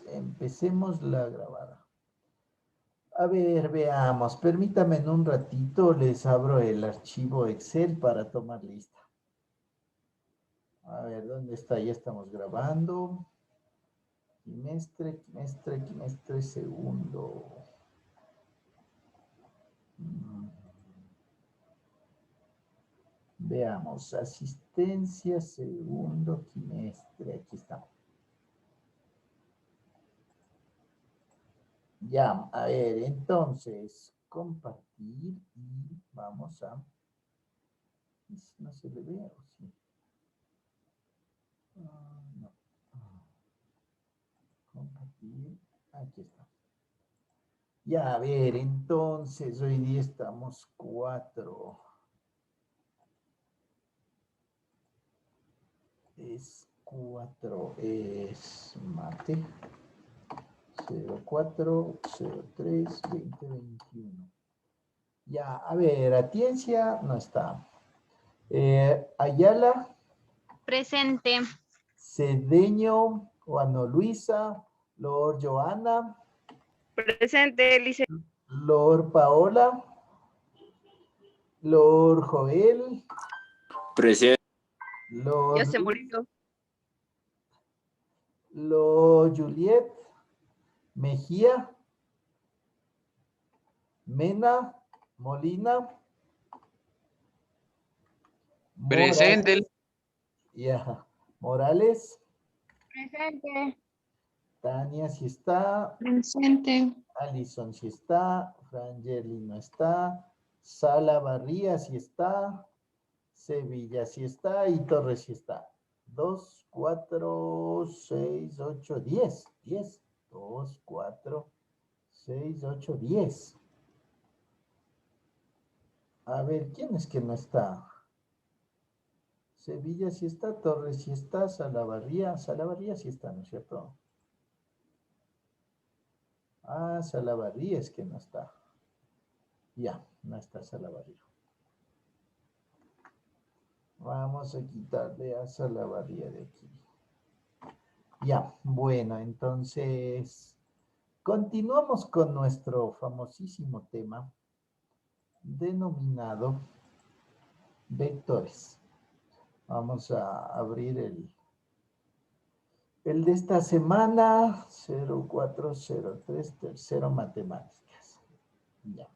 empecemos la grabada. A ver, veamos. Permítame en un ratito, les abro el archivo Excel para tomar lista. A ver, ¿dónde está? Ya estamos grabando. Quimestre, segundo. Veamos, asistencia, segundo quimestre. Aquí está. Ya, a ver, entonces, compartir y vamos a... No se le ve, ¿o sí? No. Compartir, aquí está. Ya, a ver, entonces, hoy día estamos 4. Es 4, es mate. 0403-2021. Ya, a ver, Atiencia no está. Ayala. Presente. Cedeño, Juana Luisa, Lord Joana. Presente, licenciada. Lord Paola. Lord Joel. Presente. Lord Ya se Luis. murió. Lord Juliet. Mejía. Mena. Molina. Presente. Ya. Morales. Presente. Tania sí está. Presente. Alison sí está. Frangeli no está. Sala Barría sí está. Sevilla sí está y Torres sí está. 2, 4, 6, 8, 10. 10. 2, 4, 6, 8, 10. A ver, ¿quién es que no está? Sevilla sí está, Torres sí está, Salavarría sí está, ¿no es cierto? Ah, Salavarría es que no está. Ya, no está Salavarría. Vamos a quitarle a Salavarría de aquí. Ya, bueno, entonces continuamos con nuestro famosísimo tema denominado vectores. Vamos a abrir el de esta semana, 0403, tercero matemáticas. Ya.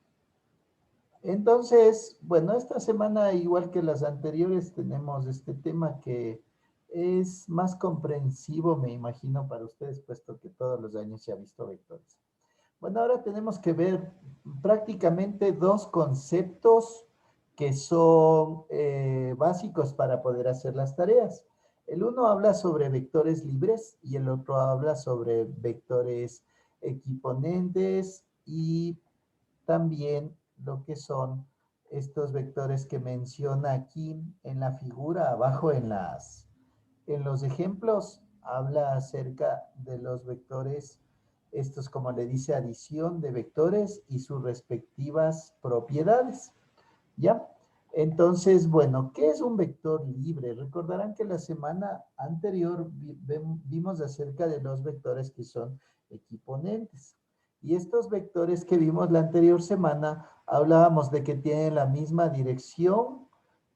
Entonces, bueno, esta semana, igual que las anteriores, tenemos este tema que es más comprensivo, me imagino, para ustedes, puesto que todos los años se ha visto vectores. Bueno, ahora tenemos que ver prácticamente dos conceptos que son básicos para poder hacer las tareas. El uno habla sobre vectores libres y el otro habla sobre vectores equiponentes y también lo que son estos vectores que menciona aquí en la figura, abajo en los ejemplos, habla acerca de los vectores, estos como le dice, adición de vectores y sus respectivas propiedades, ¿ya? Entonces, bueno, ¿qué es un vector libre? Recordarán que la semana anterior vimos acerca de los vectores que son equiponentes. Y estos vectores que vimos la anterior semana, hablábamos de que tienen la misma dirección,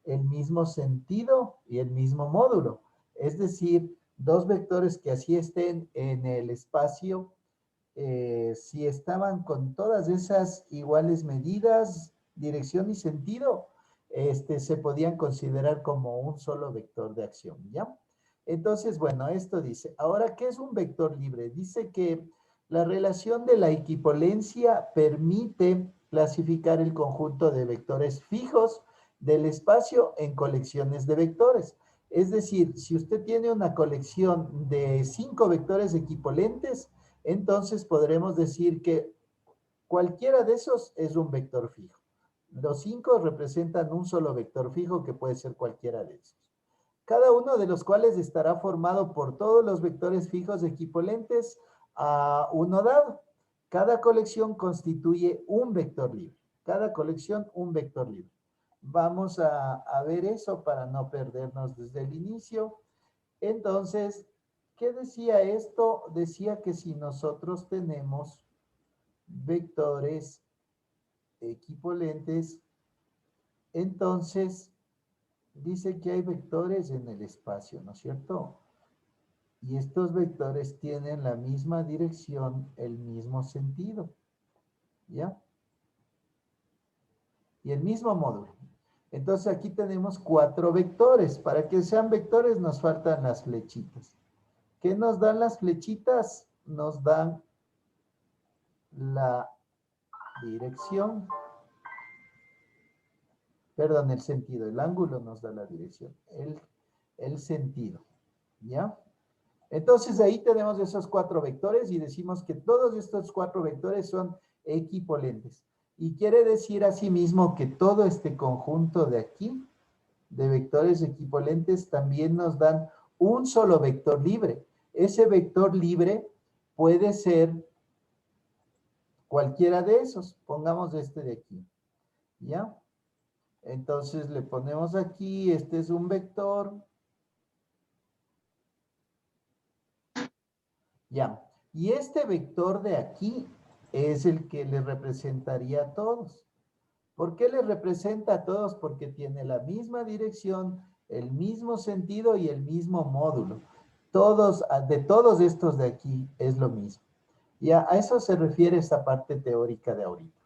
el mismo sentido y el mismo módulo. Es decir, dos vectores que así estén en el espacio, si estaban con todas esas iguales medidas, dirección y sentido, se podían considerar como un solo vector de acción, ¿ya? Entonces, bueno, esto dice, ahora, ¿qué es un vector libre? Dice que la relación de la equipolencia permite clasificar el conjunto de vectores fijos del espacio en colecciones de vectores. Es decir, si usted tiene una colección de 5 vectores equipolentes, entonces podremos decir que cualquiera de esos es un vector fijo. Los 5 representan un solo vector fijo que puede ser cualquiera de esos. Cada uno de los cuales estará formado por todos los vectores fijos equipolentes a uno dado. Cada colección constituye un vector libre. Cada colección un vector libre. Vamos a ver eso para no perdernos desde el inicio. Entonces, ¿Qué decía esto? Decía que si nosotros tenemos vectores equivalentes, entonces dice que hay vectores en el espacio, ¿no es cierto? Y estos vectores tienen la misma dirección, el mismo sentido, ¿ya? Y el mismo módulo. Entonces aquí tenemos 4 vectores. Para que sean vectores nos faltan las flechitas. ¿Qué nos dan las flechitas? Nos dan la dirección, perdón, el sentido. El ángulo nos da la dirección, el sentido, ¿ya? Entonces ahí tenemos esos 4 vectores y decimos que todos estos 4 vectores son equipolentes. Y quiere decir asimismo que todo este conjunto de aquí, de vectores equipolentes, también nos dan un solo vector libre. Ese vector libre puede ser cualquiera de esos. Pongamos este de aquí, ¿ya? Entonces le ponemos aquí, este es un vector. Ya, y este vector de aquí es el que le representaría a todos. ¿Por qué le representa a todos? Porque tiene la misma dirección, el mismo sentido y el mismo módulo. De todos estos de aquí es lo mismo. Ya, a eso se refiere esta parte teórica de ahorita.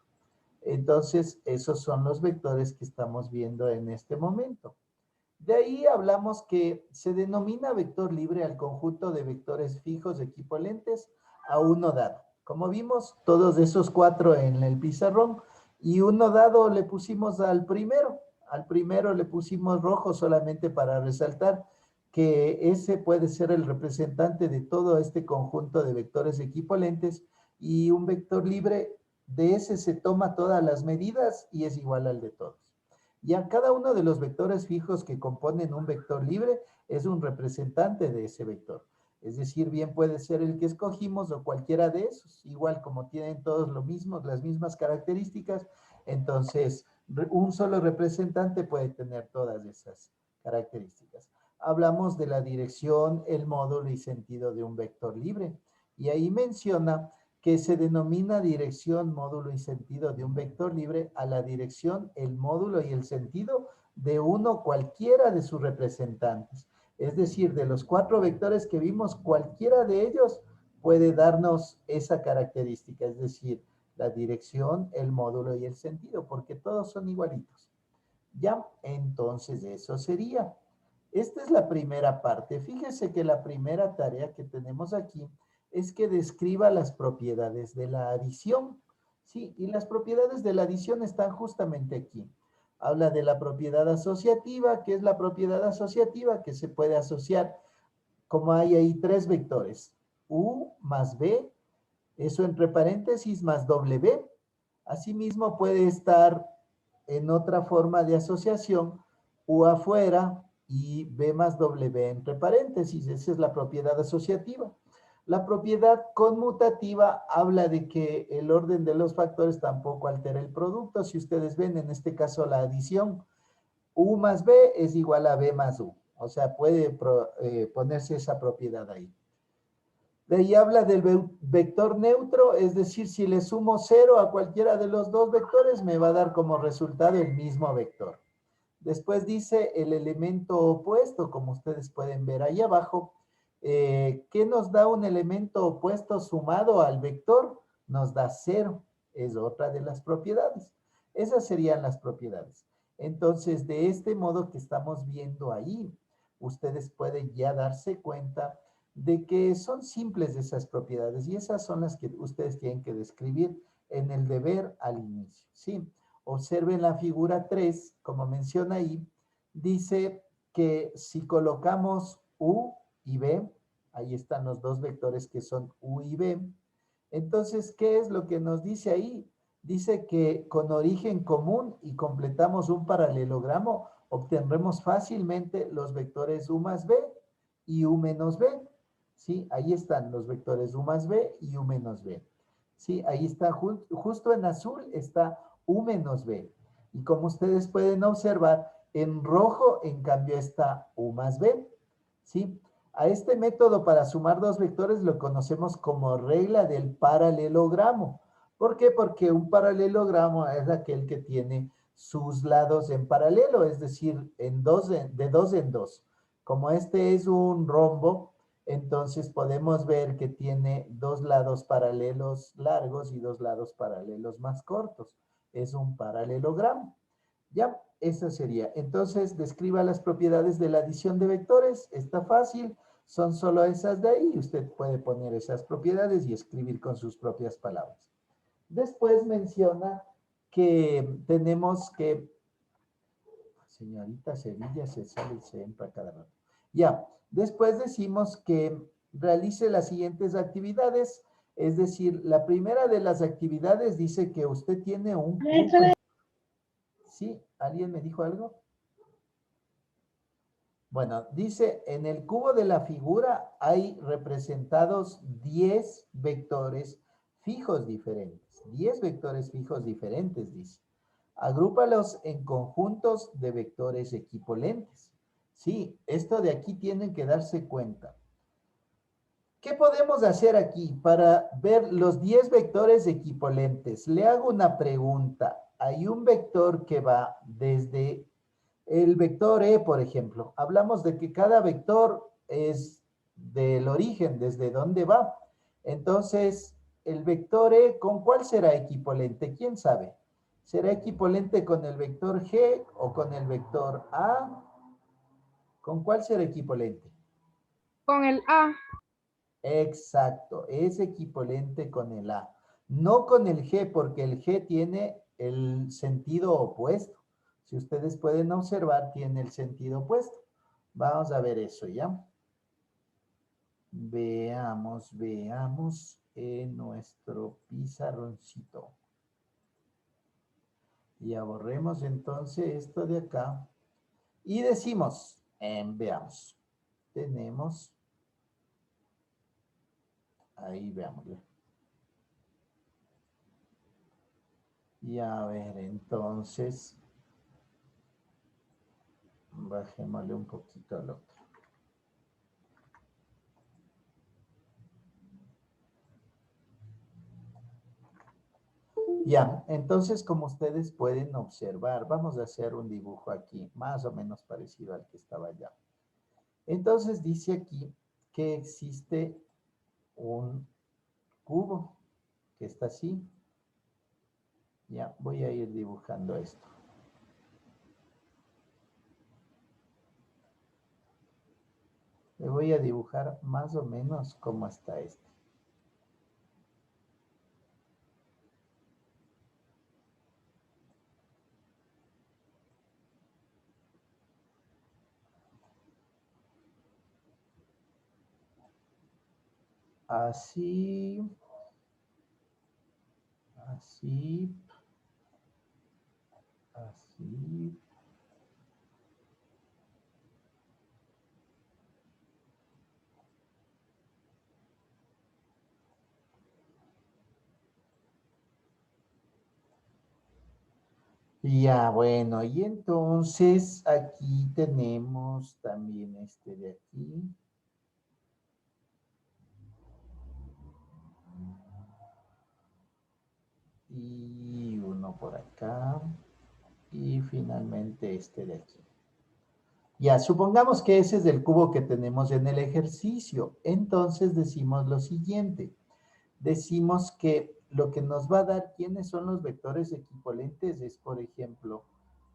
Entonces, esos son los vectores que estamos viendo en este momento. De ahí hablamos que se denomina vector libre al conjunto de vectores fijos equivalentes a uno dado. Como vimos, todos esos 4 en el pizarrón, y uno dado le pusimos al primero. Al primero le pusimos rojo solamente para resaltar que ese puede ser el representante de todo este conjunto de vectores equivalentes, y un vector libre de ese se toma todas las medidas y es igual al de todos. Ya cada uno de los vectores fijos que componen un vector libre es un representante de ese vector. Es decir, bien puede ser el que escogimos o cualquiera de esos. Igual como tienen todos lo mismo, las mismas características, entonces un solo representante puede tener todas esas características. Hablamos de la dirección, el módulo y sentido de un vector libre. Y ahí menciona que se denomina dirección, módulo y sentido de un vector libre a la dirección, el módulo y el sentido de uno cualquiera de sus representantes. Es decir, de los 4 vectores que vimos, cualquiera de ellos puede darnos esa característica, es decir, la dirección, el módulo y el sentido, porque todos son igualitos. Ya, entonces eso sería. Esta es la primera parte. Fíjese que la primera tarea que tenemos aquí es que describa las propiedades de la adición. Sí, y las propiedades de la adición están justamente aquí. Habla de la propiedad asociativa, que es la propiedad asociativa que se puede asociar, como hay ahí 3 vectores, U más B, eso entre paréntesis, más W. Asimismo puede estar en otra forma de asociación, U afuera y B más W entre paréntesis. Esa es la propiedad asociativa. La propiedad conmutativa habla de que el orden de los factores tampoco altera el producto. Si ustedes ven, en este caso la adición, U más B es igual a B más U. O sea, puede ponerse esa propiedad ahí. De ahí habla del vector neutro, es decir, si le sumo 0 a cualquiera de los 2 vectores, me va a dar como resultado el mismo vector. Después dice el elemento opuesto, como ustedes pueden ver ahí abajo. ¿Qué nos da un elemento opuesto sumado al vector? Nos da 0, es otra de las propiedades. Esas serían las propiedades. Entonces, de este modo que estamos viendo ahí, ustedes pueden ya darse cuenta de que son simples esas propiedades, y esas son las que ustedes tienen que describir en el deber al inicio, ¿sí? Observen la figura 3, como menciona ahí, dice que si colocamos U y B, ahí están los 2 vectores que son U y B, entonces, ¿qué es lo que nos dice ahí? Dice que con origen común y completamos un paralelogramo, obtendremos fácilmente los vectores U más B y U menos B. ¿Sí? Ahí están los vectores U más B y U menos B. ¿Sí? Ahí está, justo en azul está U menos B. Y como ustedes pueden observar, en rojo, en cambio, está U más B. ¿Sí? A este método para sumar dos vectores lo conocemos como regla del paralelogramo. ¿Por qué? Porque un paralelogramo es aquel que tiene sus lados en paralelo, es decir, de dos en dos. Como este es un rombo, entonces podemos ver que tiene dos lados paralelos largos y dos lados paralelos más cortos. Es un paralelogramo. Ya, eso sería. Entonces, describa las propiedades de la adición de vectores. Está fácil. Son solo esas de ahí. Usted puede poner esas propiedades y escribir con sus propias palabras. Después menciona que tenemos que... Señorita Sevilla se sale y se entra cada rato. Ya, después decimos que realice las siguientes actividades. Es decir, la primera de las actividades dice que usted tiene un cubo. ¿Sí? ¿Alguien me dijo algo? Bueno, dice, en el cubo de la figura hay representados 10 vectores fijos diferentes. 10 vectores fijos diferentes, dice. Agrúpalos en conjuntos de vectores equipolentes. Sí, esto de aquí tienen que darse cuenta. ¿Qué podemos hacer aquí para ver los 10 vectores equipolentes? Le hago una pregunta. Hay un vector que va desde el vector E, por ejemplo. Hablamos de que cada vector es del origen, desde dónde va. Entonces, el vector E, ¿con cuál será equipolente? ¿Quién sabe? ¿Será equipolente con el vector G o con el vector A? ¿Con cuál será equipolente? Con el A. Exacto, es equipolente con el A, no con el G, porque el G tiene el sentido opuesto. Si ustedes pueden observar, tiene el sentido opuesto. Vamos a ver eso, ¿ya? Veamos en nuestro pizarroncito. Y borremos entonces esto de acá. Y decimos, veamos, tenemos, ahí veámoslo. Y a ver, entonces, bajémosle un poquito al otro. Ya, entonces como ustedes pueden observar, vamos a hacer un dibujo aquí, más o menos parecido al que estaba allá. Entonces dice aquí que existe un cubo que está así. Ya, voy a ir dibujando esto. Le voy a dibujar más o menos cómo está este. Así, así, así. Ya, bueno, y entonces aquí tenemos también este de aquí. Y uno por acá. Y finalmente este de aquí. Ya, supongamos que ese es el cubo que tenemos en el ejercicio. Entonces decimos lo siguiente. Decimos que lo que nos va a dar quiénes son los vectores equipolentes es, por ejemplo,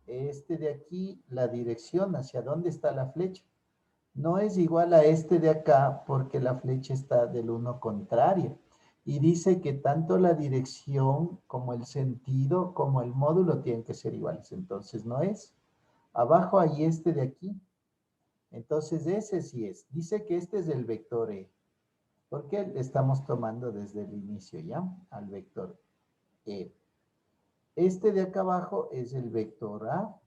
este de aquí, la dirección hacia dónde está la flecha. No es igual a este de acá porque la flecha está del uno contrario. Y dice que tanto la dirección como el sentido como el módulo tienen que ser iguales. Entonces no es. Abajo hay este de aquí. Entonces ese sí es. Dice que este es el vector E. Porque estamos tomando desde el inicio ya al vector E. Este de acá abajo es el vector A.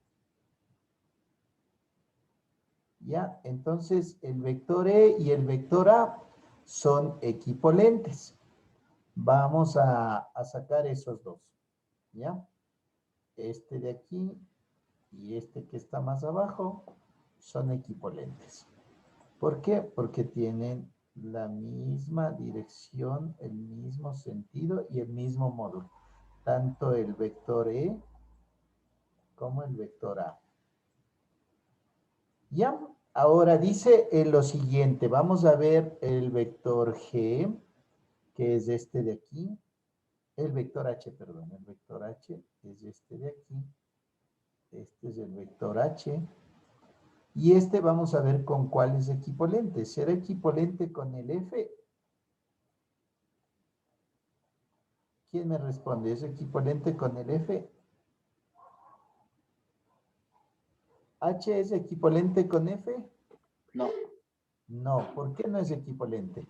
¿Ya? Entonces, el vector E y el vector A son equipolentes. Vamos a sacar esos dos, ¿ya? Este de aquí y este que está más abajo son equipolentes. ¿Por qué? Porque tienen la misma dirección, el mismo sentido y el mismo módulo. Tanto el vector E como el vector A. ¿Ya? Ahora dice lo siguiente. Vamos a ver el vector G, que es este de aquí. El vector H, perdón. El vector H es este de aquí. Este es el vector H. Y este vamos a ver con cuál es equivalente. ¿Será equivalente con el F? ¿Quién me responde? ¿Es equivalente con el F? ¿H es equivalente con F? No, No. ¿Por qué no es equivalente?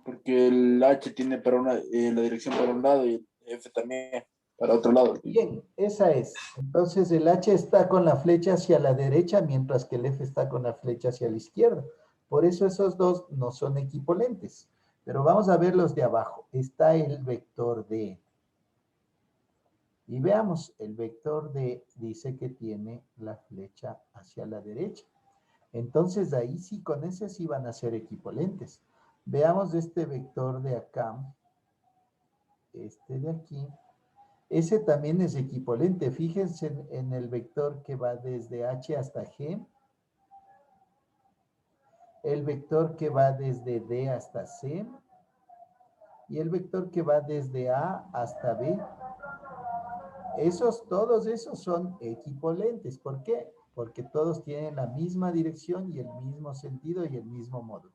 porque el H tiene para la dirección para un lado y el F también para otro lado. Bien, esa es. Entonces el H está con la flecha hacia la derecha, mientras que el F está con la flecha hacia la izquierda. Por eso esos dos no son equivalentes. Pero vamos a ver los de abajo. Está el vector D. Y veamos, el vector D dice que tiene la flecha hacia la derecha. Entonces ahí sí, con ese sí van a ser equivalentes. Veamos este vector de acá. Este de aquí. Ese también es equivalente. Fíjense en el vector que va desde H hasta G. El vector que va desde D hasta C. Y el vector que va desde A hasta B. Todos esos son equivalentes. ¿Por qué? Porque todos tienen la misma dirección y el mismo sentido y el mismo módulo.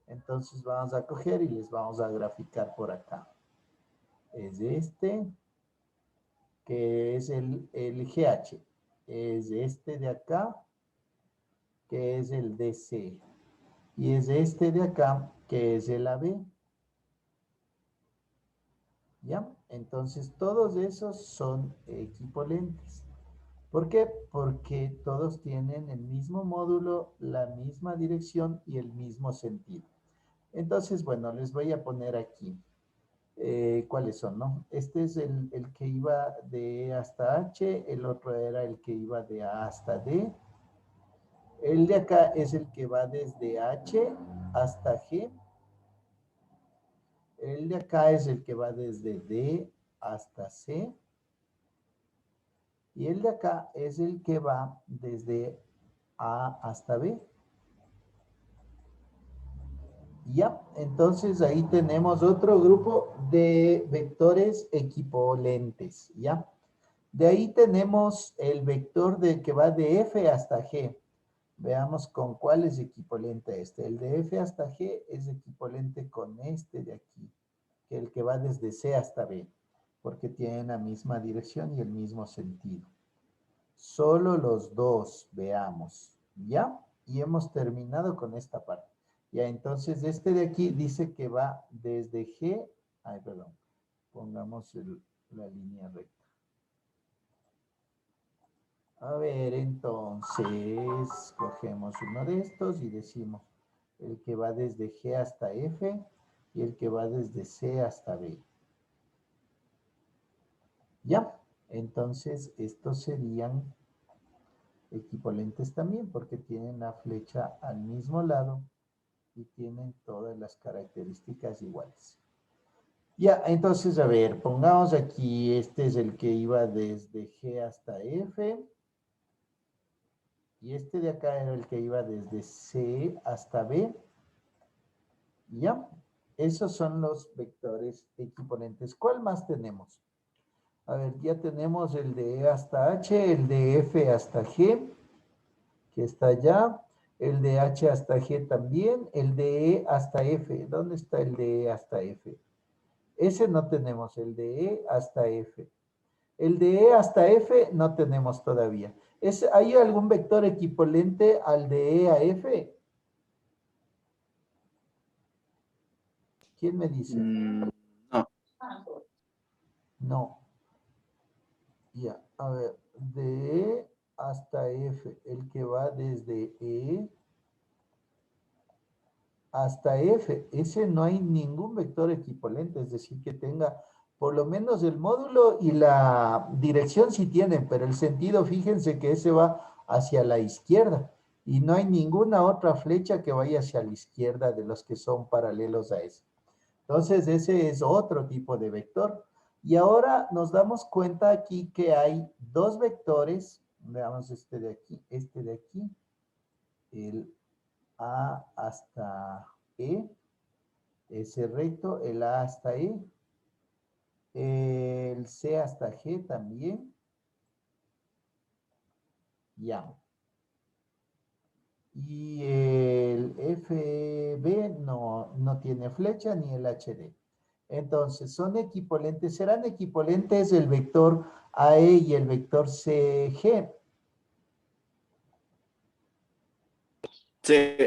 Entonces vamos a coger y les vamos a graficar por acá. Es este, que es el GH. Es este de acá, que es el DC. Y es este de acá, que es el AB. ¿Ya? Entonces todos esos son equivalentes. ¿Por qué? Porque todos tienen el mismo módulo, la misma dirección y el mismo sentido. Entonces, bueno, les voy a poner aquí cuáles son, ¿no? Este es el que iba de E hasta H, el otro era el que iba de A hasta D. El de acá es el que va desde H hasta G. El de acá es el que va desde D hasta C. Y el de acá es el que va desde A hasta B. Ya, entonces ahí tenemos otro grupo de vectores equivalentes, ¿ya? De ahí tenemos el vector que va de F hasta G. Veamos con cuál es equivalente este. El de F hasta G es equivalente con este de aquí, que el que va desde C hasta B, porque tienen la misma dirección y el mismo sentido. Solo los dos, veamos, ¿ya? Y hemos terminado con esta parte. Ya, entonces este de aquí dice que va desde G, perdón, pongamos la línea recta. A ver, entonces, cogemos uno de estos y decimos el que va desde G hasta F y el que va desde C hasta B. ¿Ya? Entonces, estos serían equivalentes también porque tienen la flecha al mismo lado y tienen todas las características iguales. Ya, entonces, a ver, pongamos aquí, este es el que iba desde G hasta F. Y este de acá era el que iba desde C hasta B. ¿Ya? Esos son los vectores equivalentes. ¿Cuál más tenemos? A ver, ya tenemos el de E hasta H, el de F hasta G, que está allá. El de H hasta G también. El de E hasta F. ¿Dónde está el de E hasta F? Ese no tenemos, el de E hasta F. El de E hasta F no tenemos todavía. ¿Hay algún vector equivalente al de E a F? ¿Quién me dice? No. No. Ya, a ver, de E hasta F, el que va desde E hasta F, ese no hay ningún vector equivalente, es decir, que tenga por lo menos el módulo y la dirección sí tienen, pero el sentido, fíjense que ese va hacia la izquierda. Y no hay ninguna otra flecha que vaya hacia la izquierda de los que son paralelos a ese. Entonces, ese es otro tipo de vector. Y ahora nos damos cuenta aquí que hay dos vectores. Veamos este de aquí, el A hasta E, ese recto, el A hasta E, el C hasta G también. Ya. Y el FB no tiene flecha ni el HD. Entonces, son equivalentes, serán equivalentes el vector AE y el vector CG. Sí.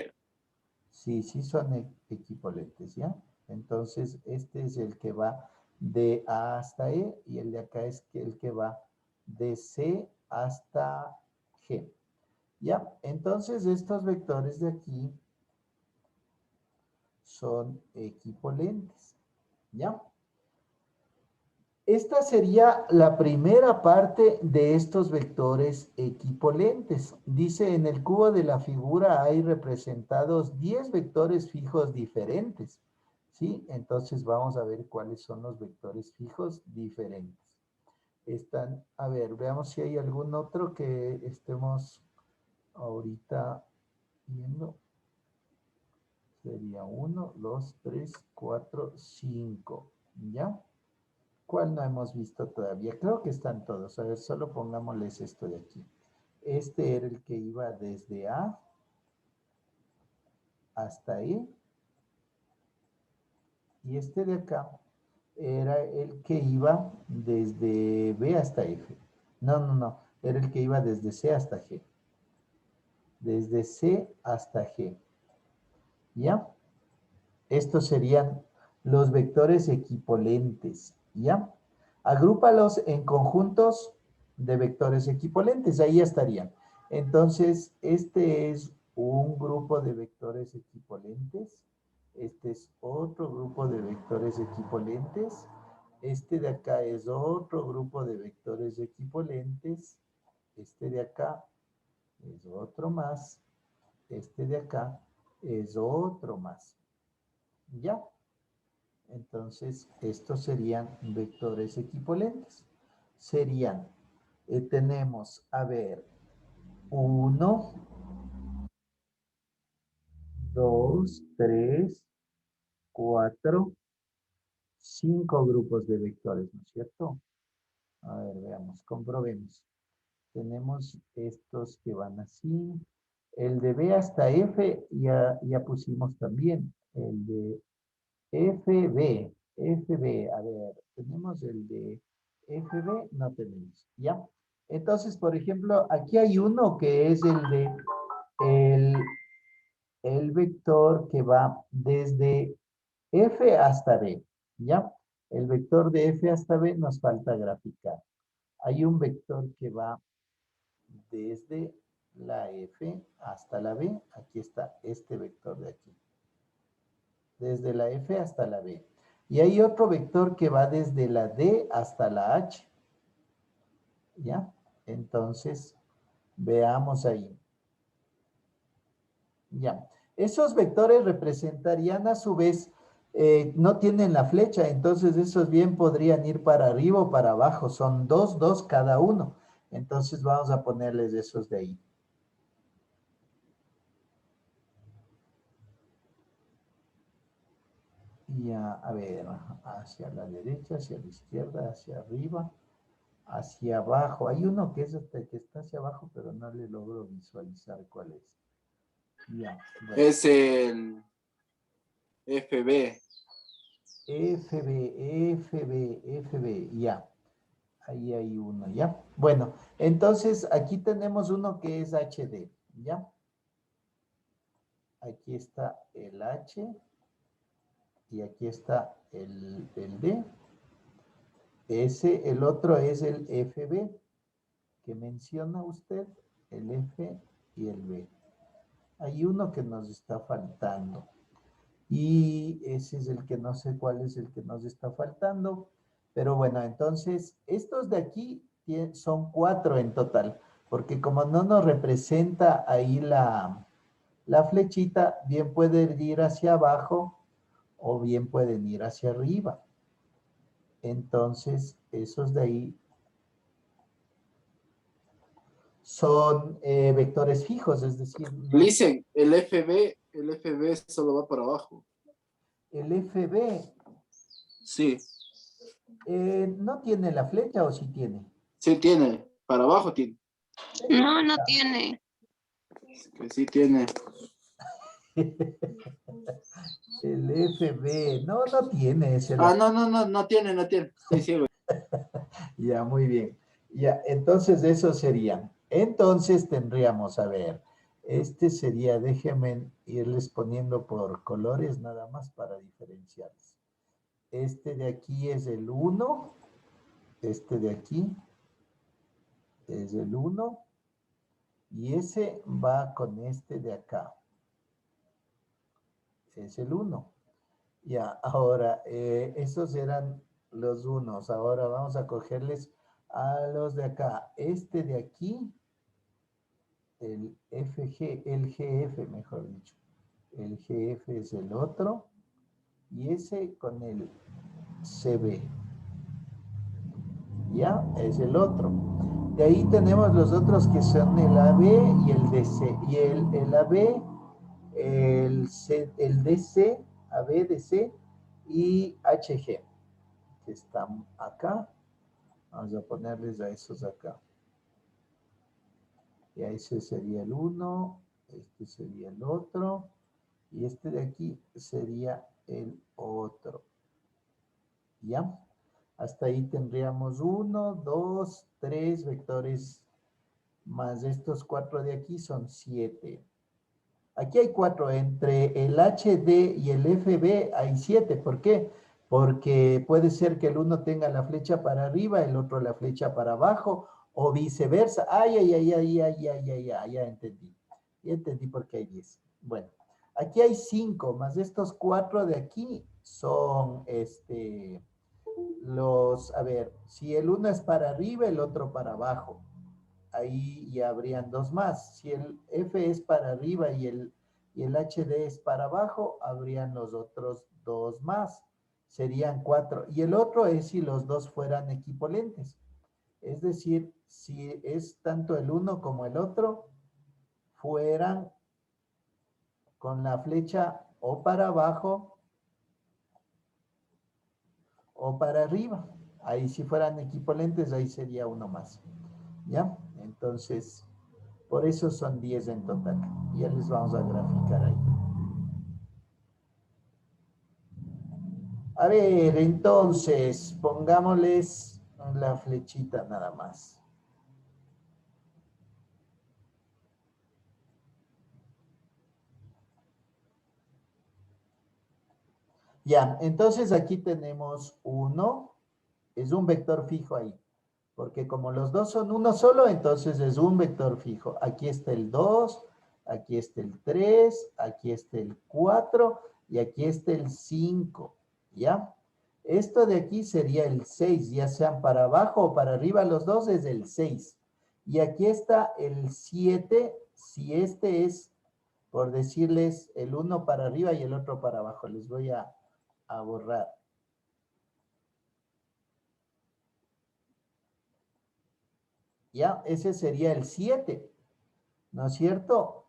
Sí, sí son equivalentes, ¿ya? Entonces, este es el que va de A hasta E y el de acá es el que va de C hasta G. ¿Ya? Entonces, estos vectores de aquí son equivalentes, ¿ya? Esta sería la primera parte de estos vectores equivalentes. Dice, en el cubo de la figura hay representados 10 vectores fijos diferentes, ¿sí? Entonces vamos a ver cuáles son los vectores fijos diferentes. Están, a ver, veamos si hay algún otro que estemos ahorita viendo. Sería 1, 2, 3, 4, 5, ¿ya? ¿Cuál no hemos visto todavía? Creo que están todos. A ver, solo pongámosles esto de aquí. Este era el que iba desde A hasta E. Y este de acá era el que iba desde B hasta F. No. Era el que iba desde C hasta G. Desde C hasta G. ¿Ya? Estos serían los vectores equivalentes, ¿ya? Agrúpalos en conjuntos de vectores equivalentes, ahí estarían. Entonces, este es un grupo de vectores equivalentes. Este es otro grupo de vectores equivalentes. Este de acá es otro grupo de vectores equivalentes. Este de acá es otro más. Este de acá es otro más. ¿Ya? Entonces, estos serían vectores equivalentes. Serían, tenemos, a ver, 1, 2, 3, 4, 5 grupos de vectores, ¿no es cierto? A ver, veamos, comprobemos. Tenemos estos que van así. El de B hasta F ya pusimos también. El de FB, a ver, tenemos el de FB, no tenemos, ¿ya? Entonces, por ejemplo, aquí hay uno que es el de el vector que va desde F hasta B, ¿ya? El vector de F hasta B nos falta graficar. Hay un vector que va desde la F hasta la B, aquí está este vector de aquí. Desde la F hasta la B. Y hay otro vector que va desde la D hasta la H. ¿Ya? Entonces, veamos ahí. Ya. Esos vectores representarían a su vez, no tienen la flecha, entonces esos bien podrían ir para arriba o para abajo. Son 2, 2 cada uno. Entonces vamos a ponerles esos de ahí. Ya, a ver, hacia la derecha, hacia la izquierda, hacia arriba, hacia abajo. Hay uno que es hasta que está hacia abajo, pero no le logro visualizar cuál es. Ya, bueno. Es el FB. FB, ya. Ahí hay uno, ¿ya? Bueno, entonces aquí tenemos uno que es HD, ¿ya? Aquí está el H y aquí está el D. El otro es el FB, que menciona usted, el F y el B. Hay uno que nos está faltando. Y ese es el que no sé cuál es el que nos está faltando. Pero bueno, entonces, estos de aquí son 4 en total. porque como no nos representa ahí la flechita, bien pueden ir hacia abajo o bien pueden ir hacia arriba. Entonces, esos de ahí son vectores fijos, es decir, Listen, el FB solo va para abajo. el FB Sí, no tiene la flecha o sí tiene. sí tiene, para abajo tiene. No, no tiene. Que sí tiene. El FB, no, no tiene ese. No tiene, estoy ciego. Ya, muy bien. Ya, entonces eso serían. Entonces tendríamos, a ver, este sería, déjenme irles poniendo por colores nada más para diferenciarlos. Este de aquí es el 1, este de aquí es el 1 y ese va con este de acá. Es el 1. Ya, ahora, esos eran los unos. Ahora vamos a cogerles a los de acá. Este de aquí, el FG, el GF, mejor dicho. El GF es el otro. Y ese con el CB. Ya, es el otro. De ahí tenemos los otros que son el AB y el DC. Y el AB, el DC, AB, DC y HG. Que están acá. Vamos a ponerles a esos acá. Y ese sería el 1, este sería el otro, y este de aquí sería el otro. ¿Ya? Hasta ahí tendríamos 1, 2, 3 vectores, más estos 4 de aquí son 7. Aquí hay 4, entre el HD y el FB hay 7. ¿Por qué? Porque puede ser que el uno tenga la flecha para arriba, el otro la flecha para abajo, o viceversa. Ya entendí. Ya entendí por qué hay 10. Bueno, aquí hay 5, más estos 4 de aquí son a ver, si el uno es para arriba, el otro para abajo. Ahí ya habrían 2 más. Si el F es para arriba y el HD es para abajo, habrían los otros 2 más. Serían 4. Y el otro es si los dos fueran equipolentes. Es decir, si es tanto el uno como el otro, fueran con la flecha o para abajo o para arriba. Ahí si fueran equipolentes, ahí sería uno más. ¿Ya? Entonces, por eso son 10 en total. Ya les vamos a graficar ahí. A ver, entonces, pongámosles la flechita nada más. Ya, entonces aquí tenemos 1, es un vector fijo ahí, porque como los dos son uno solo, entonces es un vector fijo. Aquí está el 2, aquí está el 3, aquí está el 4 y aquí está el 5, ¿ya? Esto de aquí sería el 6, ya sean para abajo o para arriba, los dos es el 6. Y aquí está el 7, si este es, por decirles, el uno para arriba y el otro para abajo. Les voy a borrar. ¿Ya? Ese sería el 7, ¿no es cierto?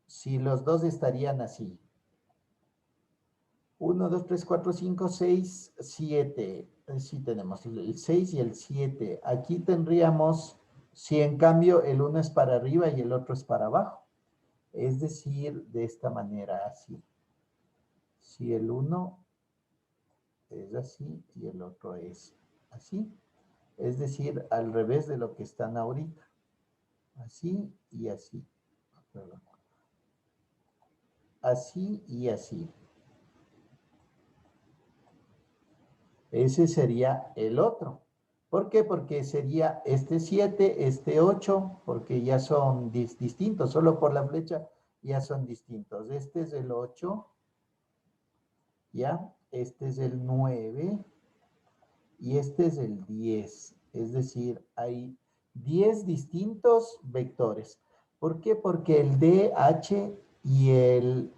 Si los dos estarían así. 1, 2, 3, 4, 5, 6, 7. Sí tenemos el 6 y el 7. Aquí tendríamos, si en cambio el uno es para arriba y el otro es para abajo. Es decir, de esta manera, así. Si el uno es así y el otro es así. Es decir, al revés de lo que están ahorita. Así y así. Perdón. Así y así. Ese sería el otro. ¿Por qué? Porque sería este 7, este 8, porque ya son distintos, solo por la flecha ya son distintos. Este es el 8, ¿ya? Este es el 9 y este es el 10. Es decir, hay 10 distintos vectores. ¿Por qué? Porque el DH y el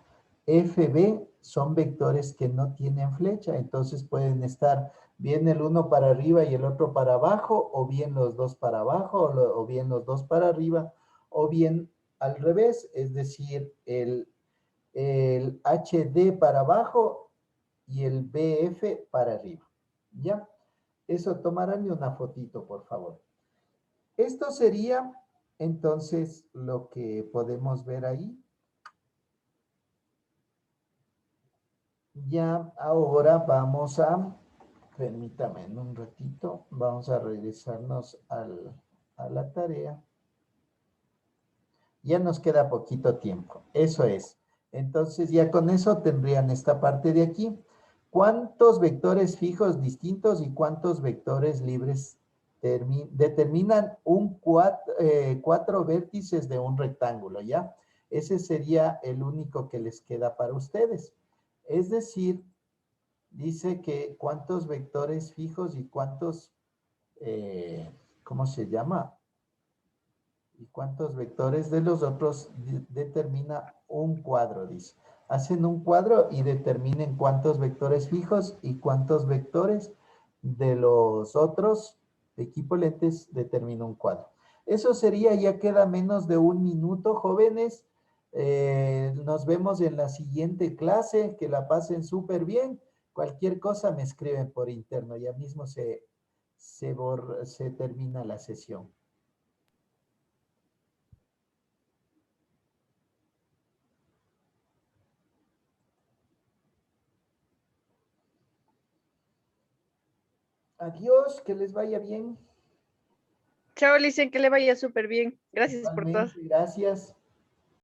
FB son vectores que no tienen flecha, entonces pueden estar bien el uno para arriba y el otro para abajo, o bien los dos para abajo, o bien los dos para arriba, o bien al revés, es decir, el HD para abajo y el BF para arriba. ¿Ya? Eso, tomarán una fotito, por favor. Esto sería, entonces, lo que podemos ver ahí. Ya, ahora vamos a, permítame un ratito, vamos a regresarnos a la tarea. Ya nos queda poquito tiempo, eso es. Entonces, ya con eso tendrían esta parte de aquí. ¿Cuántos vectores fijos distintos y cuántos vectores libres determinan cuatro vértices de un rectángulo, ¿ya? Ese sería el único que les queda para ustedes. Es decir, dice que cuántos vectores fijos y cuántos, ¿cómo se llama? Y cuántos vectores de los otros determina un cuadro, dice. Hacen un cuadro y determinen cuántos vectores fijos y cuántos vectores de los otros equivalentes determina un cuadro. Eso sería, ya queda menos de un minuto, jóvenes. Nos vemos en la siguiente clase, que la pasen súper bien. Cualquier cosa me escriben por interno, ya mismo se termina la sesión. Adiós, que les vaya bien. Chao, Licen, que le vaya súper bien. Gracias por todo. Igualmente, gracias.